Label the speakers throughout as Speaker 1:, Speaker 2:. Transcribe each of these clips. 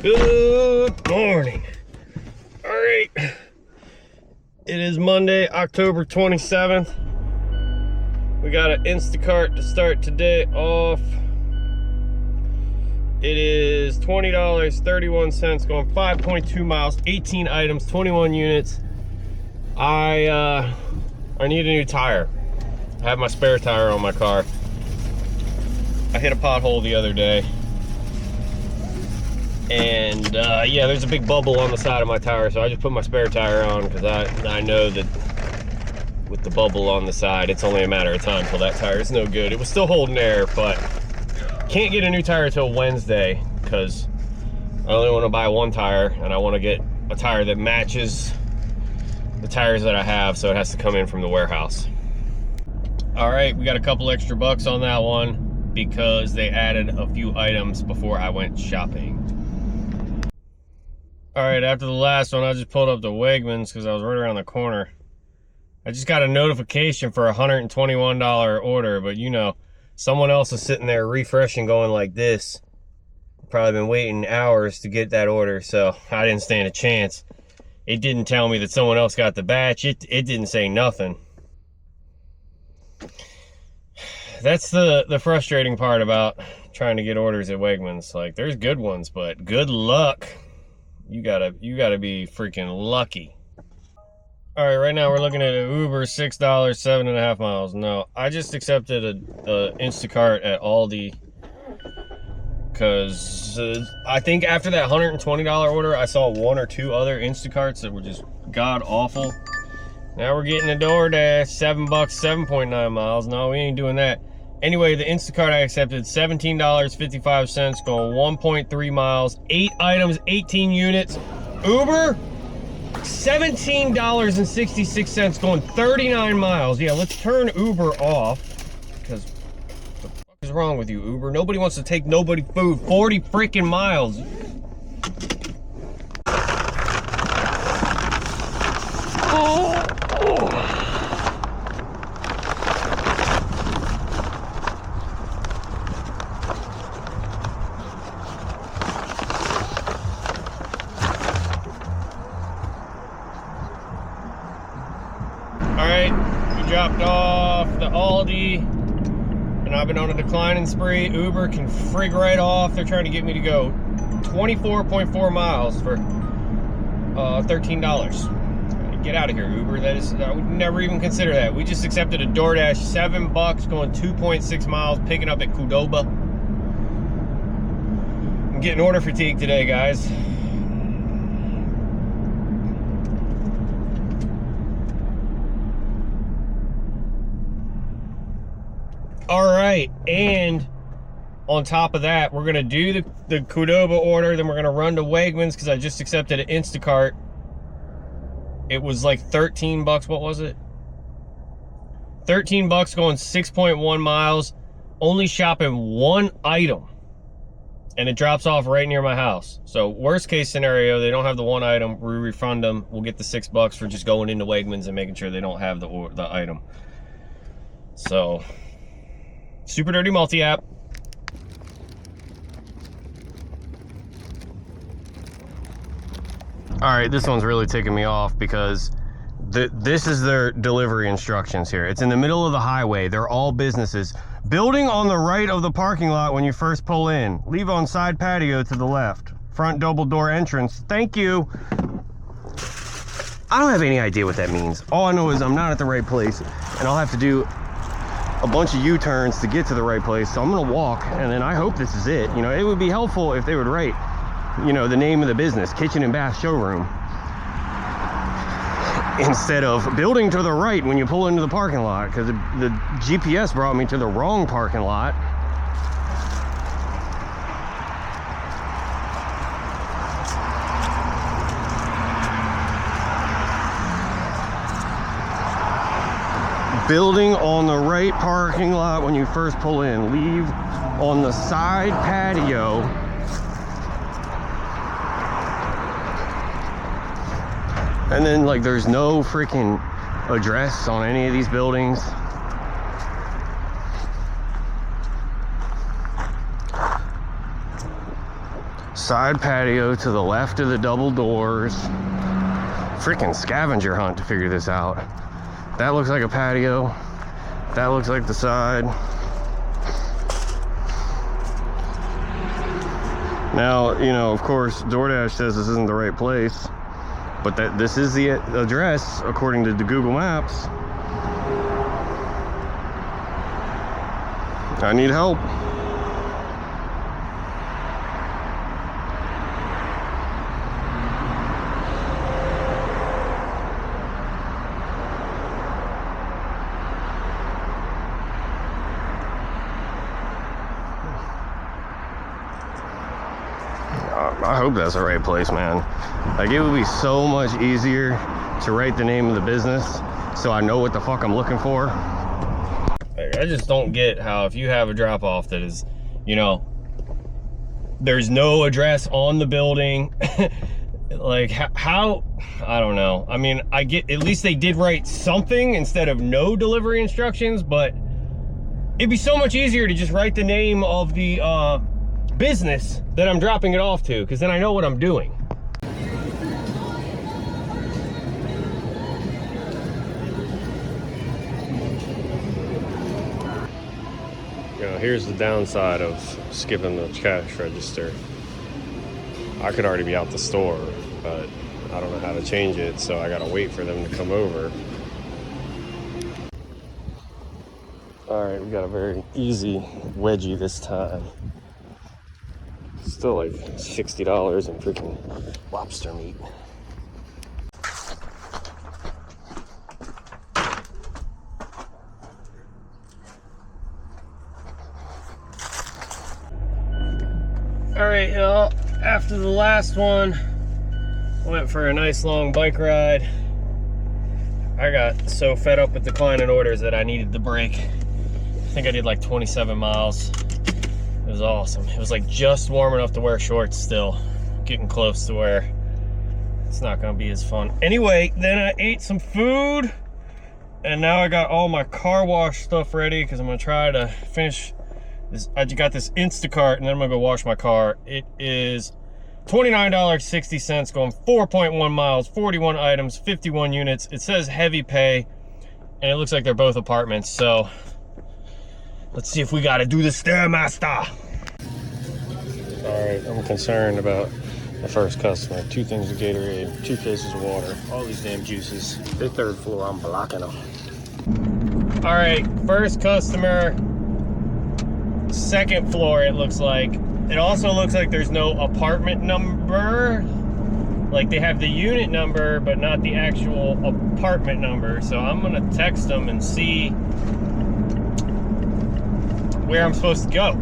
Speaker 1: Good morning. All right. It is Monday, October 27th. We got an Instacart to start today off. It is $20.31, going 5.2 miles, 18 items, 21 units. I need a new tire. I have my spare tire on my car. I hit a pothole the other day. And yeah, there's a big bubble on the side of my tire, so I just put my spare tire on because I know that with the bubble on the side, it's only a matter of time till that tire is no good. It was still holding air, but can't get a new tire till Wednesday because I only want to buy one tire, and I want to get a tire that matches the tires that I have, so it has to come in from the warehouse. All right, we got a couple extra bucks on that one because they added a few items before I went shopping. All right, after the last one, I just pulled up to Wegmans because I was right around the corner. I just got a notification for a $121 order, but you know, someone else is sitting there refreshing going like this. Probably been waiting hours to get that order, so I didn't stand a chance. It didn't tell me that someone else got the batch. It didn't say nothing. That's the frustrating part about trying to get orders at Wegmans. Like, there's good ones, but good luck. You gotta be freaking lucky. All right, right now we're looking at an Uber, $6, 7.5 miles. No, I just accepted a Instacart at Aldi because I think after that $120 order, I saw one or two other Instacarts that were just god awful. Now we're getting a DoorDash, $7, 7.9 miles. No, we ain't doing that. Anyway, the Instacart I accepted, $17.55, going 1.3 miles, 8 items, 18 units. Uber, $17.66, going 39 miles. Yeah, let's turn Uber off, because what the fuck is wrong with you, Uber? Nobody wants to take nobody food 40 freaking miles. Dropped off the Aldi, and I've been on a declining spree. Uber can frig right off. They're trying to get me to go 24.4 miles for $13. Get out of here, Uber. That is, I would never even consider that. We just accepted a DoorDash, $7, going 2.6 miles, picking up at Qdoba. I'm getting order fatigue today, guys. All right, and on top of that, we're gonna do the Qdoba order, then we're gonna run to Wegmans because I just accepted an Instacart. It was like 13 bucks, what was it? 13 bucks going 6.1 miles, only shopping one item. And it drops off right near my house. So worst case scenario, they don't have the one item, we refund them. We'll get the $6 for just going into Wegmans and making sure they don't have the item. So, Super Dirty Multi-app. All right, this one's really ticking me off because this is their delivery instructions here. It's in the middle of the highway. They're all businesses. Building on the right of the parking lot when you first pull in. Leave on side patio to the left. Front double door entrance. Thank you. I don't have any idea what that means. All I know is I'm not at the right place, and I'll have to do a bunch of U-turns to get to the right place. So I'm gonna walk, and then I hope this is it. You know, it would be helpful if they would write, you know, the name of the business, Kitchen and Bath Showroom, instead of building to the right when you pull into the parking lot, because the GPS brought me to the wrong parking lot. Building on the right parking lot when you first pull in. Leave on the side patio. And then, like, there's no freaking address on any of these buildings. side patio to the left of the double doors. Freaking scavenger hunt to figure this out. That looks like a patio. That looks like the side. Now, you know, of course, DoorDash says this isn't the right place, but that this is the address according to the Google Maps. I need help. I hope that's the right place, man. Like, it would be so much easier to write the name of the business so I know what the fuck I'm looking for. I just don't get how, if you have a drop-off that is, you know, there's no address on the building, like, how, I don't know. I mean, I get, at least they did write something instead of no delivery instructions, but it'd be so much easier to just write the name of the business that I'm dropping it off to, because then I know what I'm doing. You know, here's the downside of skipping the cash register. I could already be out the store, but I don't know how to change it, so I gotta wait for them to come over. All right, we got a very easy wedgie this time. Still like $60 in freaking lobster meat. All right, y'all, after the last one, went for a nice long bike ride. I got so fed up with declining orders that I needed the break. I think I did like 27 miles. It was awesome. It was like just warm enough to wear shorts still. Getting close to where it's not gonna be as fun. Anyway, then I ate some food and now I got all my car wash stuff ready because I'm gonna try to finish this. I just got this Instacart and then I'm gonna go wash my car. It is $29.60 going 4.1 miles, 41 items, 51 units. It says heavy pay and it looks like they're both apartments. So let's see if we gotta do the Stairmaster. All right, I'm concerned about the first customer. 2 things of Gatorade, 2 cases of water, all these damn juices. The 3rd floor, I'm blocking them. All right, first customer, 2nd floor, it looks like. It also looks like there's no apartment number. Like they have the unit number, but not the actual apartment number. So I'm gonna text them and see where I'm supposed to go.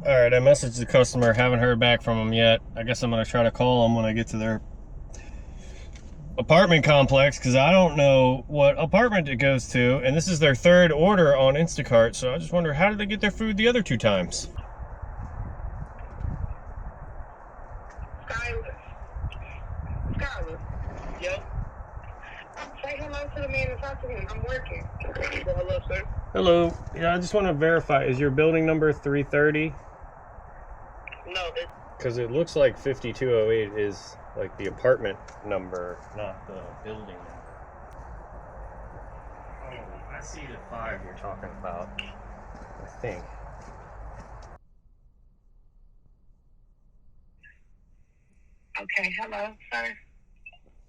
Speaker 1: All right, I messaged the customer, haven't heard back from them yet. I guess I'm gonna try to call them when I get to their apartment complex, because I don't know what apartment it goes to, and this is their 3rd order on Instacart, so I just wonder, how did they get their food the other 2 times?
Speaker 2: Skyler. Yep. Say hello to the man and talk to him. I'm working. Hello, sir.
Speaker 1: Hello. Yeah, I just want to verify, is your building number 330?
Speaker 2: No,
Speaker 1: Because it looks like 5208 is like the apartment number, not the building number. Oh, I see the 5 you're talking about, I think.
Speaker 2: Okay, hello, sir.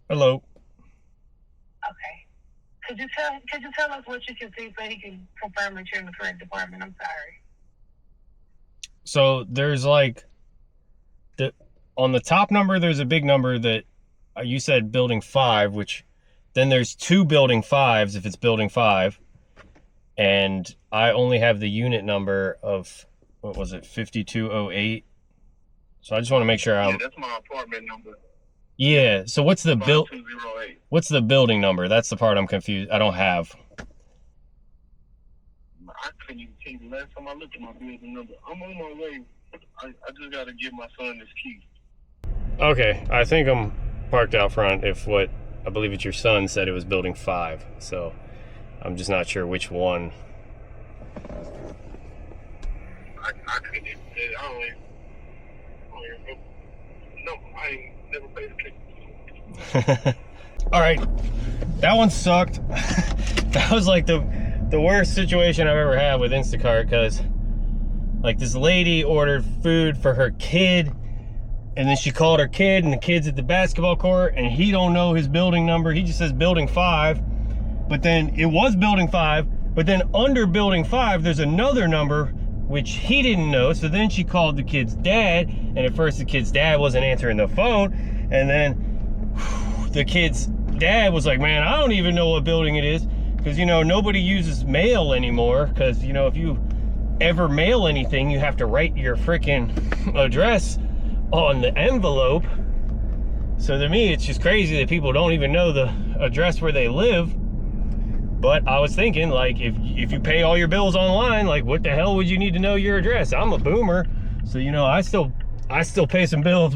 Speaker 1: Hello.
Speaker 2: Okay. Could you tell us what you can see so he can confirm that you're in the correct department? I'm sorry.
Speaker 1: So there's like, on the top number, there's a big number that you said building 5, which then there's 2 building 5s if it's building 5. And I only have the unit number of, what was it, 5208. So I just want to make sure I'm...
Speaker 3: Yeah, that's my apartment number.
Speaker 1: Yeah, so what's the
Speaker 3: 5208.
Speaker 1: what's the building number? That's the part I'm confused. I don't have.
Speaker 3: I couldn't even tell you the last time I looked at my building number. I'm on my way. I just got to give my son his key.
Speaker 1: Okay, I think I'm parked out front if what I believe it's your son said it was building 5. So I'm just not sure which one.
Speaker 3: I couldn't even tell you. here. No, I ain't never paid attention.
Speaker 1: All right, that one sucked. That was like the worst situation I've ever had with Instacart, because like this lady ordered food for her kid, and then she called her kid, and the kid's at the basketball court, and he don't know his building number. He just says building 5, but then it was building 5, but then under building 5 there's another number which he didn't know. So then she called the kid's dad, and at first the kid's dad wasn't answering the phone, and then the kid's dad was like, man, I don't even know what building it is, because you know nobody uses mail anymore, because you know if you ever mail anything you have to write your freaking address on the envelope. So to me it's just crazy that people don't even know the address where they live. But I was thinking, like, if you pay all your bills online, like what the hell would you need to know your address? I'm a boomer, so you know I still pay some bills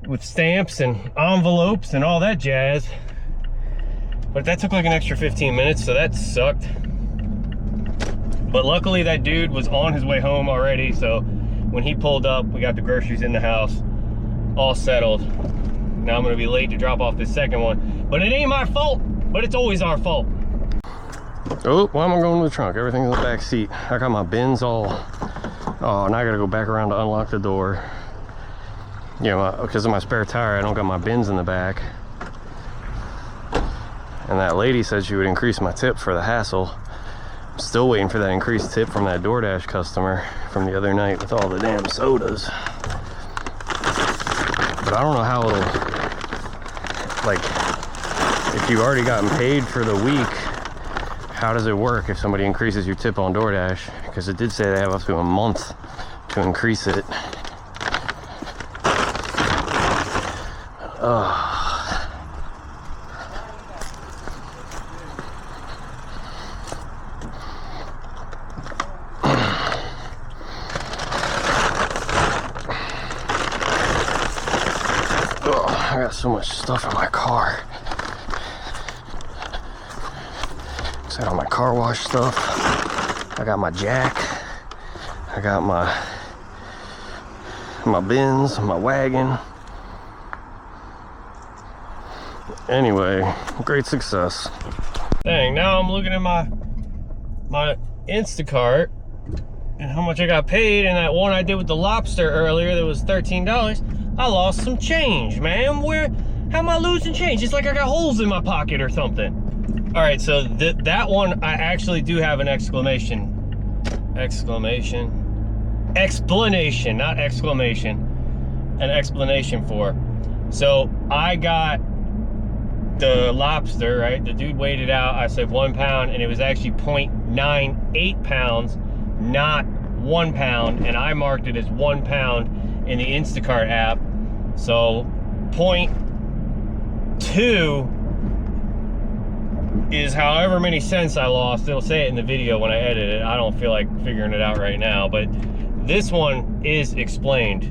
Speaker 1: with stamps and envelopes and all that jazz. But that took like an extra 15 minutes, so that sucked. But luckily that dude was on his way home already, so when he pulled up, we got the groceries in the house, all settled. Now I'm gonna be late to drop off this second one, but it ain't my fault, but it's always our fault. Oh, why am I going to the trunk? Everything's in the back seat. I got my bins all, oh, now I gotta go back around to unlock the door. You know, because of my spare tire, I don't got my bins in the back. And that lady said she would increase my tip for the hassle. I'm still waiting for that increased tip from that DoorDash customer from the other night with all the damn sodas. But I don't know how it'll, like, if you've already gotten paid for the week, how does it work if somebody increases your tip on DoorDash? Because it did say they have up to a month to increase it. I got so much stuff in my car. I got my car wash stuff. I got my jack. I got my bins, my wagon. Anyway, great success. Dang, now I'm looking at my Instacart and how much I got paid, and that one I did with the Lobster earlier that was $13. I lost some change, man. How am I losing change? It's like I got holes in my pocket or something. All right, so that one I actually do have an explanation, not exclamation, an explanation for. So I got the Lobster, right? The dude weighed it out. I said 1 pound, and it was actually 0.98 pounds, not 1 pound. And I marked it as 1 pound in the Instacart app. So 0.2 is however many cents I lost. It'll say it in the video when I edit it. I don't feel like figuring it out right now, but this one is explained.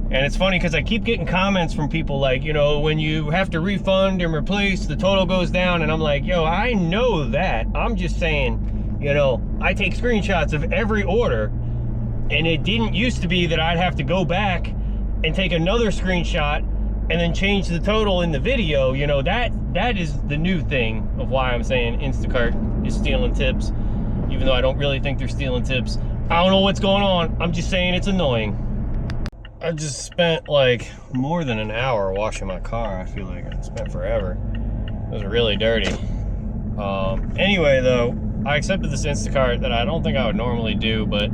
Speaker 1: And it's funny because I keep getting comments from people like, you know, when you have to refund and replace, the total goes down. And I'm like, yo, I know that. I'm just saying, you know, I take screenshots of every order, and it didn't used to be that I'd have to go back and take another screenshot and then change the total in the video. You know, that is the new thing of why I'm saying Instacart is stealing tips, even though I don't really think they're stealing tips. I don't know what's going on. I'm just saying it's annoying. I just spent like more than an hour washing my car. I feel like I spent forever. It was really dirty. Anyway, though, I accepted this Instacart that I don't think I would normally do, but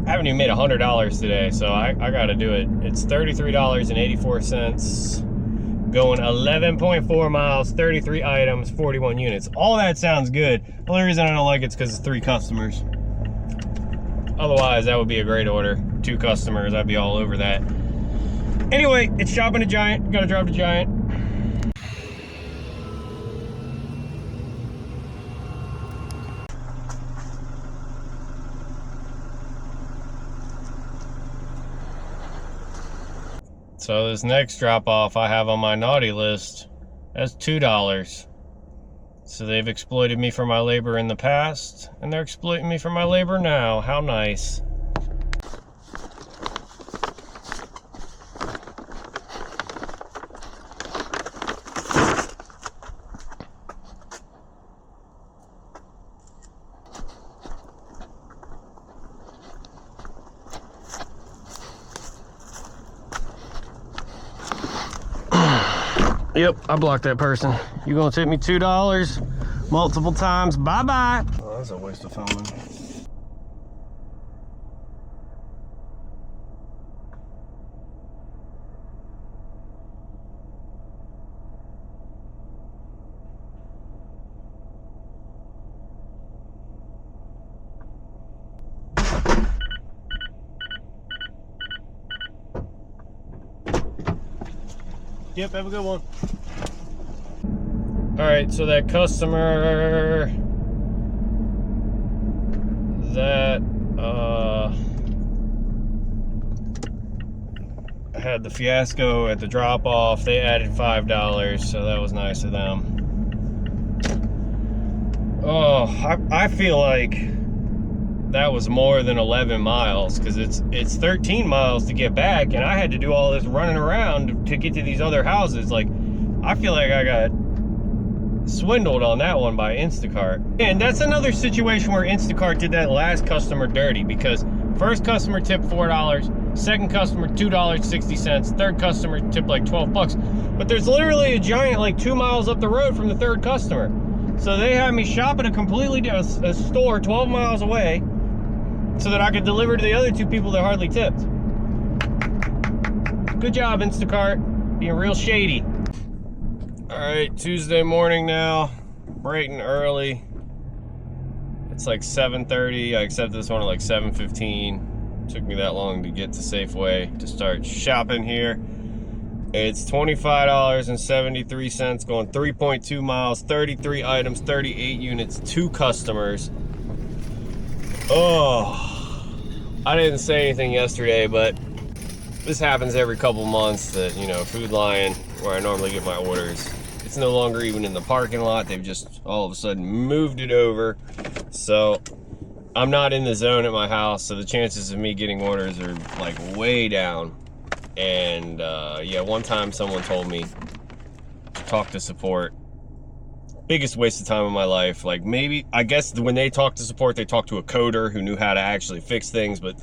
Speaker 1: I haven't even made $100 today, so I gotta do it. It's $33.84, going 11.4 miles, 33 items, 41 units. All that sounds good. The only reason I don't like it's because it's 3 customers. Otherwise, that would be a great order. 2 customers, I'd be all over that. Anyway, it's shopping a Giant. Gotta drive to Giant. So this next drop off I have on my naughty list, that's $2. So they've exploited me for my labor in the past, and they're exploiting me for my labor now. How nice. Yep, I blocked that person. You gonna tip me $2 multiple times? Bye-bye. Oh, that's a waste of filming. Yep, have a good one. All right, so that customer that had the fiasco at the drop-off, they added $5, so that was nice of them. Oh, I feel like that was more than 11 miles because it's 13 miles to get back, and I had to do all this running around to get to these other houses. Like, I feel like I got swindled on that one by Instacart. And that's another situation where Instacart did that last customer dirty, because first customer tipped $4, second customer $2.60, third customer tipped like 12 bucks. But there's literally a giant like 2 miles up the road from the third customer. So they had me shop at a store 12 miles away so that I could deliver to the other two people that hardly tipped. Good job, Instacart, being real shady. All right, Tuesday morning now, bright and early. It's like 7:30. I accepted this one at like 7:15. Took me that long to get to Safeway to start shopping here. It's $25.73, going 3.2 miles, 33 items, 38 units, 2 customers. Oh, I didn't say anything yesterday, but this happens every couple months that, you know, Food Lion, where I normally get my orders, it's no longer even in the parking lot. They've just all of a sudden moved it over. So I'm not in the zone at my house, so the chances of me getting orders are like way down. And yeah, one time someone told me to talk to support. Biggest waste of time of my life. Like, maybe, I guess when they talk to support, they talk to a coder who knew how to actually fix things. But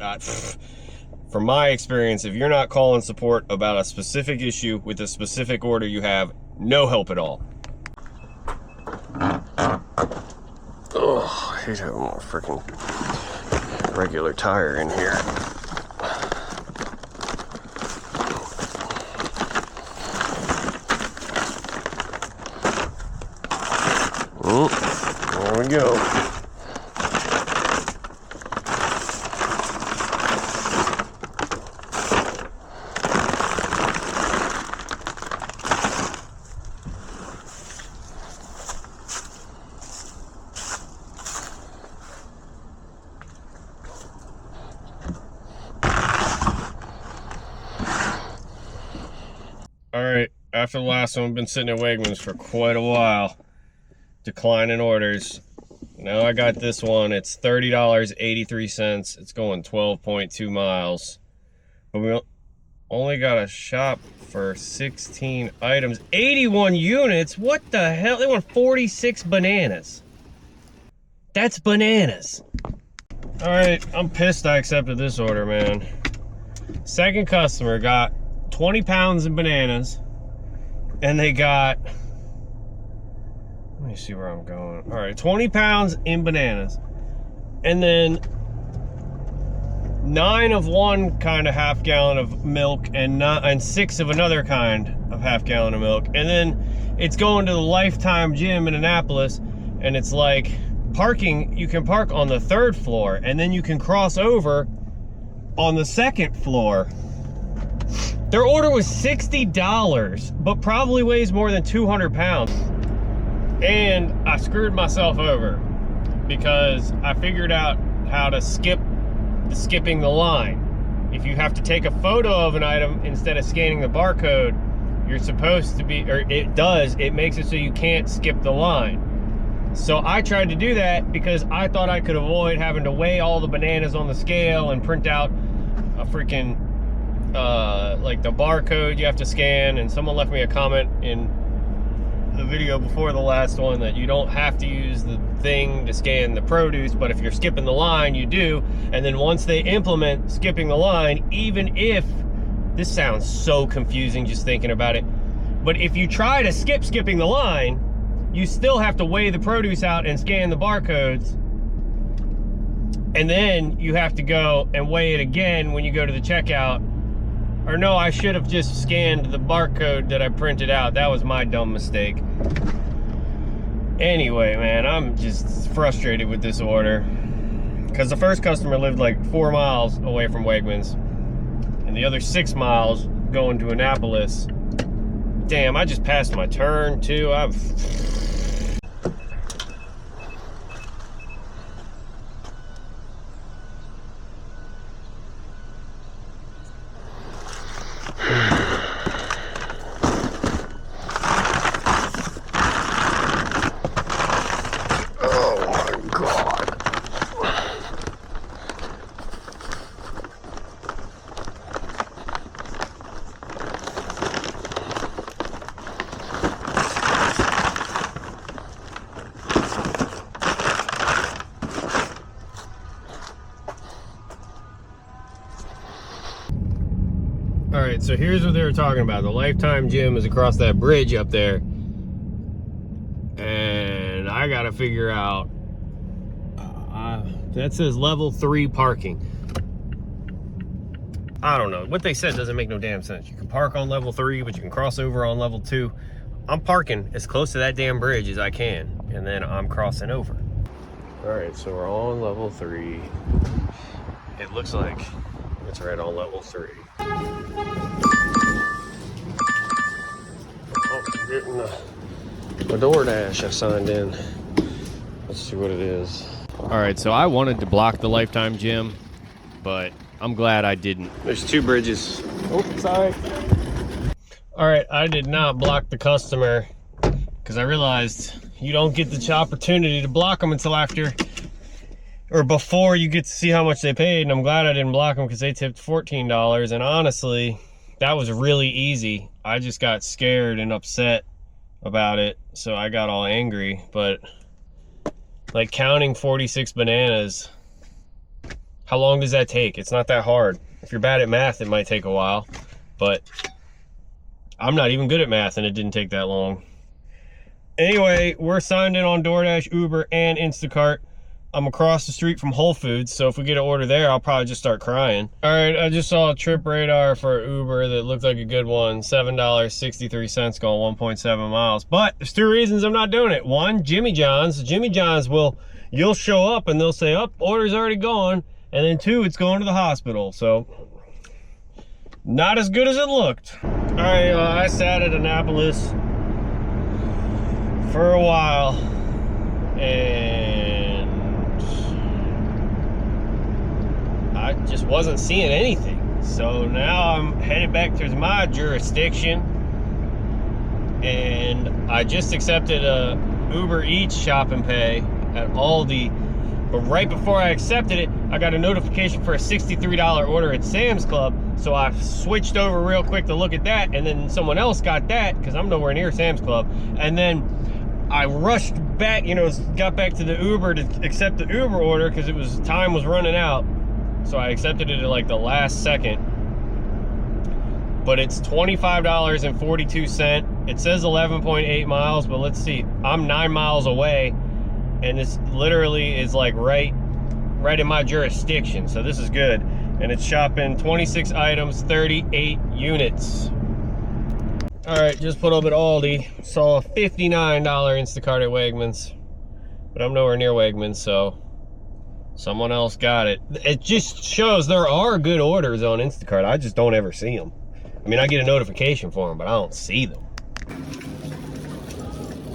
Speaker 1: from my experience, if you're not calling support about a specific issue with a specific order you have, no help at all. Oh, I hate having more freaking regular tire in here. There we go. All right, after the last one, I've been sitting at Wegmans for quite a while, declining orders. Now I got this one. It's $30.83. It's going 12.2 miles. But we only got a shop for 16 items. 81 units? What the hell? They want 46 bananas. That's bananas. All right, I'm pissed I accepted this order, man. Second customer got 20 pounds in bananas, and they got, let me see where I'm going. All right, 20 pounds in bananas, and then 9 of one kind of half gallon of milk, and 6 of another kind of half gallon of milk. And then it's going to the Lifetime gym in Annapolis, and it's like parking, you can park on the 3rd floor, and then you can cross over on the 2nd floor. Their order was $60, but probably weighs more than 200 pounds. And I screwed myself over because I figured out how to skip skipping the line. If you have to take a photo of an item instead of scanning the barcode, you're supposed to be, or it makes it so you can't skip the line. So I tried to do that because I thought I could avoid having to weigh all the bananas on the scale and print out a freaking like the barcode you have to scan. And someone left me a comment in the video before the last one that you don't have to use the thing to scan the produce, but if you're skipping the line, you do. And then once they implement skipping the line, even if, this sounds so confusing just thinking about it, But if you try to skipping the line, you still have to weigh the produce out and scan the barcodes. And then you have to go and weigh it again when you go to the checkout. Or no, I should have just scanned the barcode that I printed out. That was my dumb mistake. Anyway, man, I'm just frustrated with this order. Because the first customer lived like 4 miles away from Wegmans. And the other 6 miles going to Annapolis. Damn, I just passed my turn too. Alright, so here's what they were talking about. The Lifetime gym is across that bridge up there. And I gotta figure out... that says level 3 parking. I don't know. What they said doesn't make no damn sense. You can park on level 3, but you can cross over on level 2. I'm parking as close to that damn bridge as I can. And then I'm crossing over. Alright, so we're on level 3. It looks like it's right on level 3. Oh, getting the DoorDash I signed in. Let's see what it is. Alright, so I wanted to block the Lifetime gym, but I'm glad I didn't. There's 2 bridges. Oh, sorry. Alright, I did not block the customer because I realized you don't get the opportunity to block them until after or before you get to see how much they paid, and I'm glad I didn't block them because they tipped $14, and honestly, that was really easy. I just got scared and upset about it, so I got all angry. But like counting 46 bananas, how long does that take? It's not that hard. If you're bad at math, it might take a while, but I'm not even good at math and it didn't take that long. Anyway, we're signed in on DoorDash, Uber, and Instacart. I'm across the street from Whole Foods, so if we get an order there, I'll probably just start crying. All right, I just saw a trip radar for Uber that looked like a good one. $7.63 going 1.7 miles. But there's 2 reasons I'm not doing it. One, Jimmy John's. Jimmy John's you'll show up and they'll say, oh, order's already gone. And then 2, it's going to the hospital. So, not as good as it looked. All right, I sat at Annapolis for a while. And I just wasn't seeing anything. So now I'm headed back towards my jurisdiction, and I just accepted a UberEats shop and pay at Aldi, but right before I accepted it, I got a notification for a $63 order at Sam's Club, so I switched over real quick to look at that, and then someone else got that, because I'm nowhere near Sam's Club, and then I rushed back, got back to the Uber to accept the Uber order, because time was running out. So I accepted it at like the last second. But it's $25.42. It says 11.8 miles, but let's see. I'm 9 miles away, and this literally is like right in my jurisdiction. So this is good. And it's shopping 26 items, 38 units. All right, just put up at Aldi. Saw a $59 Instacart at Wegmans, but I'm nowhere near Wegmans, so someone else got it. It just shows there are good orders on Instacart. I just don't ever see them. I mean, I get a notification for them, but I don't see them.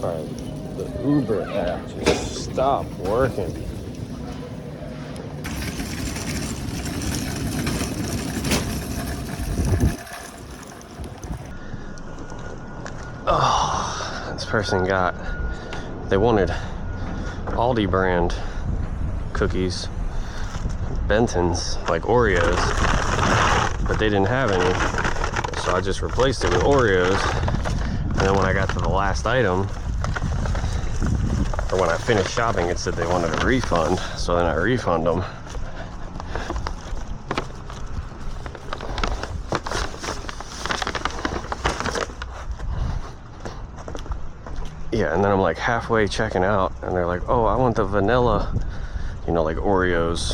Speaker 1: All right, the Uber app just stopped working. Oh, this person they wanted Aldi brand cookies, Benton's, like Oreos, but they didn't have any, so I just replaced it with Oreos. And then when I got to the last item, or when I finished shopping, it said they wanted a refund, so then I refund them. Yeah, and then I'm like halfway checking out, and they're like, oh, I want the vanilla, you know, like Oreos,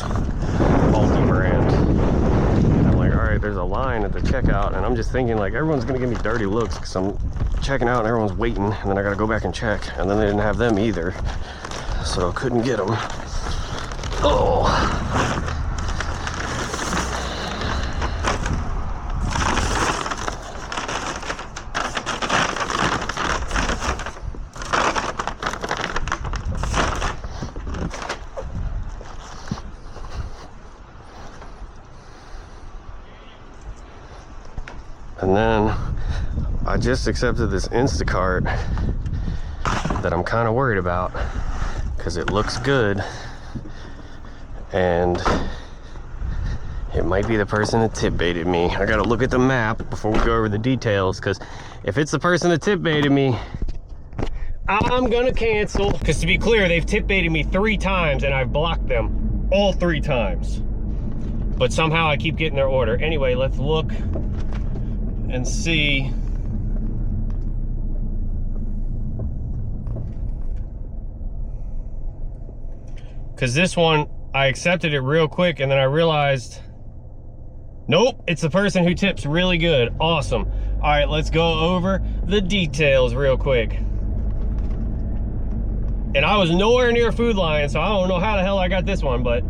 Speaker 1: Aldi brand. And I'm like, all right, there's a line at the checkout, and I'm just thinking like everyone's gonna give me dirty looks because I'm checking out and everyone's waiting, and then I gotta go back and check, and then they didn't have them either, so I couldn't get them. Oh. And then I just accepted this Instacart that I'm kind of worried about because it looks good and it might be the person that tip baited me. I gotta look at the map before we go over the details, because if it's the person that tip baited me, I'm gonna cancel. Because to be clear, they've tip baited me 3 times and I've blocked them all 3 times. But somehow I keep getting their order. Anyway, let's look and see. Because this one, I accepted it real quick and then I realized, nope, it's the person who tips really good. Awesome. All right, let's go over the details real quick. And I was nowhere near Food Lion, so I don't know how the hell I got this one, but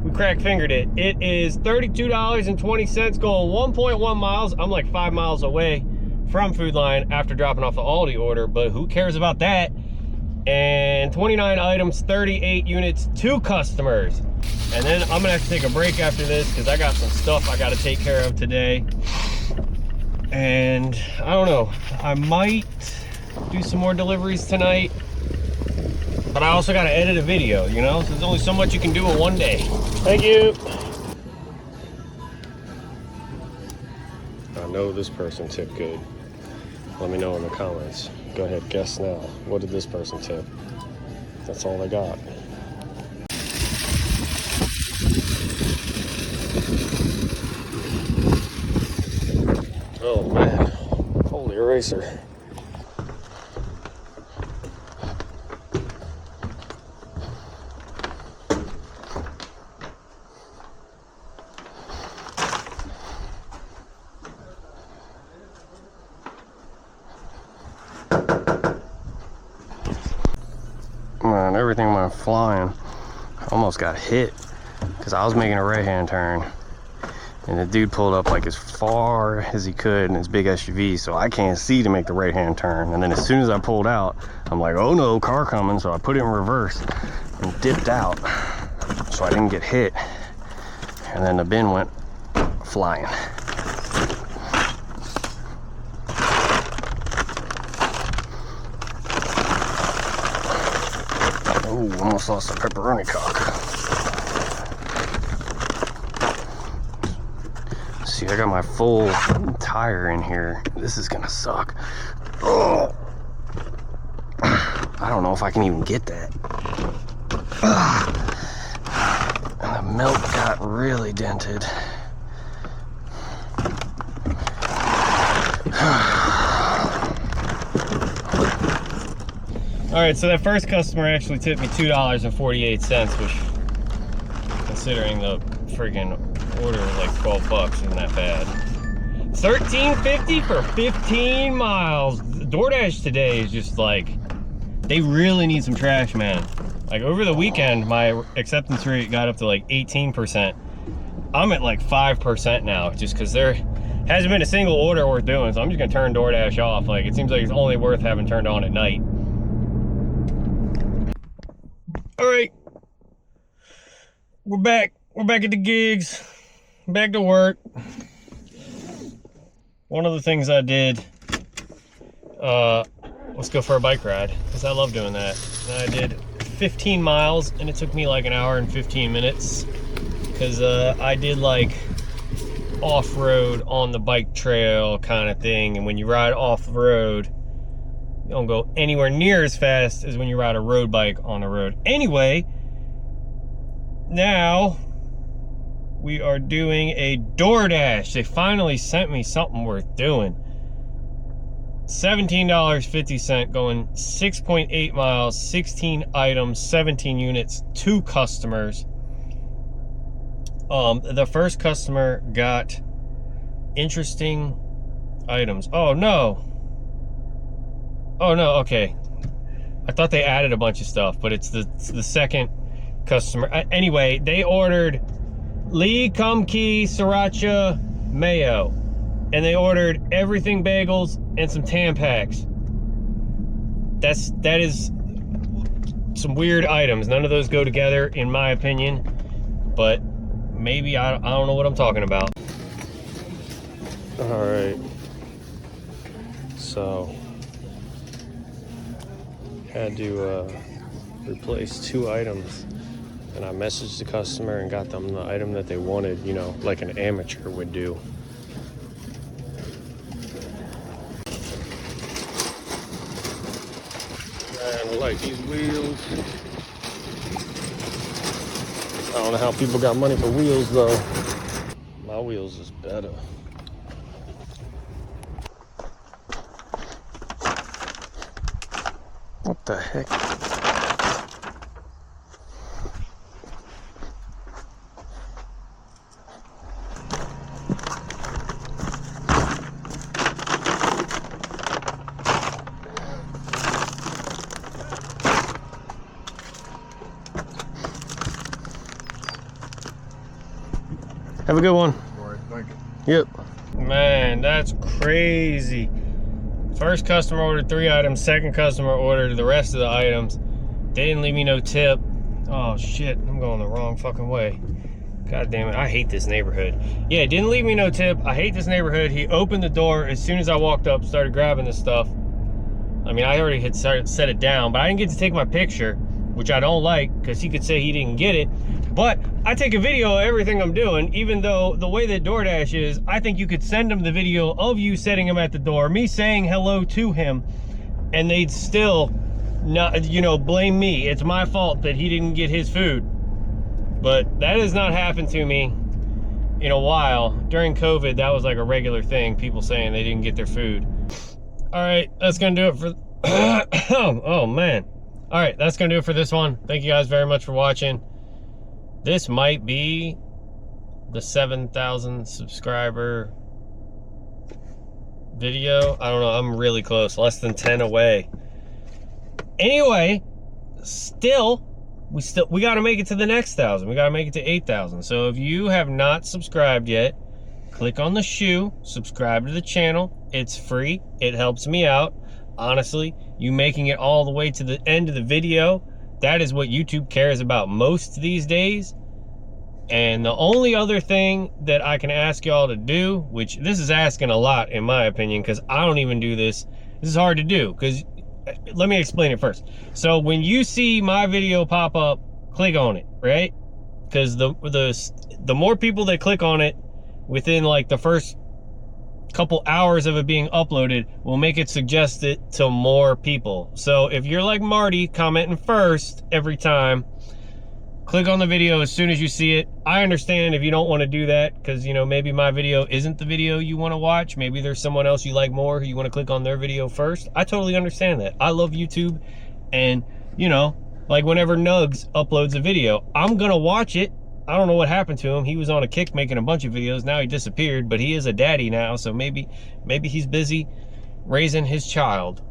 Speaker 1: we crack fingered it. It is $32.20 going 1.1 miles. I'm like 5 miles away from Food Lion after dropping off the Aldi order, but who cares about that? And 29 items, 38 units, 2 customers. And then I'm gonna have to take a break after this because I got some stuff I gotta take care of today. And I don't know, I might do some more deliveries tonight, but I also gotta edit a video, you know? So there's only so much you can do in one day. Thank you. I know this person tipped good. Let me know in the comments. Go ahead, guess now. What did this person tip? That's all they got. Oh man, holy eraser. Man, everything went flying. I almost got hit because I was making a right-hand turn and the dude pulled up like as far as he could in his big SUV, so I can't see to make the right-hand turn. And then as soon as I pulled out, I'm like, oh no, car coming, so I put it in reverse and dipped out so I didn't get hit. And then the bin went flying. Oh, almost lost the pepperoni cock. See, I got my full tire in here. This is gonna suck. Oh, I don't know if I can even get that. And the milk got really dented. All right, so that first customer actually tipped me $2.48, which, considering the friggin' order was like 12 bucks, isn't that bad? $13.50 for 15 miles. DoorDash today is just like, they really need some trash, man. Like over the weekend, my acceptance rate got up to like 18%. I'm at like 5% now, just because there hasn't been a single order worth doing, so I'm just gonna turn DoorDash off. Like, it seems like it's only worth having turned on at night. All right, we're back at the gigs, back to work. One of the things I did, let's go for a bike ride, because I love doing that. And I did 15 miles and it took me like an hour and 15 minutes because I did like off-road on the bike trail kind of thing, and when you ride off-road, you don't go anywhere near as fast as when you ride a road bike on the road. Anyway, now we are doing a DoorDash. They finally sent me something worth doing. $17.50 going 6.8 miles, 16 items, 17 units, 2 customers. The first customer got interesting items. Oh no, okay. I thought they added a bunch of stuff, but it's the second customer. Anyway, they ordered Lee Kum Kee Sriracha Mayo, and they ordered everything bagels and some Tampax. That is some weird items. None of those go together, in my opinion, but maybe I don't know what I'm talking about. All right, so had to replace 2 items, and I messaged the customer and got them the item that they wanted, you know, like an amateur would do. Man, I like these wheels. I don't know how people got money for wheels though. My wheels is better. What the heck? Have a good one.
Speaker 3: All right, thank you.
Speaker 1: Yep. Man, that's crazy. First customer ordered 3 items. Second customer ordered the rest of the items. They didn't leave me no tip. Oh shit, I'm going the wrong fucking way. God damn it, I hate this neighborhood. Yeah, didn't leave me no tip. I hate this neighborhood. He opened the door as soon as I walked up, started grabbing this stuff. I mean, I already had set it down, but I didn't get to take my picture, which I don't like, because he could say he didn't get it. But I take a video of everything I'm doing, even though the way that DoorDash is, I think you could send him the video of you setting him at the door, me saying hello to him, and they'd still not, you know, blame me. It's my fault that he didn't get his food. But that has not happened to me in a while. During COVID, that was like a regular thing, people saying they didn't get their food. All right, that's gonna do it for, oh man. All right, that's gonna do it for this one. Thank you guys very much for watching. This might be the 7,000 subscriber video. I don't know, I'm really close, less than 10 away. Anyway, we gotta make it to the next 1,000. We gotta make it to 8,000. So if you have not subscribed yet, click on the shoe, subscribe to the channel. It's free, it helps me out. Honestly, you making it all the way to the end of the video, that is what YouTube cares about most these days. And the only other thing that I can ask y'all to do, which this is asking a lot in my opinion, because I don't even do this. This is hard to do, because let me explain it first. So when you see my video pop up, click on it, right? Because the more people that click on it within like the first couple hours of it being uploaded will make it suggested to more people. So if you're like Marty, commenting first every time, click on the video as soon as you see it. I understand if you don't want to do that, because, you know, maybe my video isn't the video you want to watch. Maybe there's someone else you like more who you want to click on their video first. I totally understand that. I love YouTube, and, you know, like whenever Nugs uploads a video, I'm gonna watch it. I don't know what happened to him. He was on a kick making a bunch of videos. Now he disappeared, but he is a daddy now, so maybe he's busy raising his child.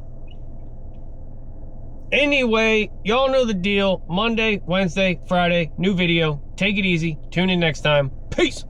Speaker 1: Anyway, y'all know the deal. Monday, Wednesday, Friday, new video. Take it easy. Tune in next time. Peace.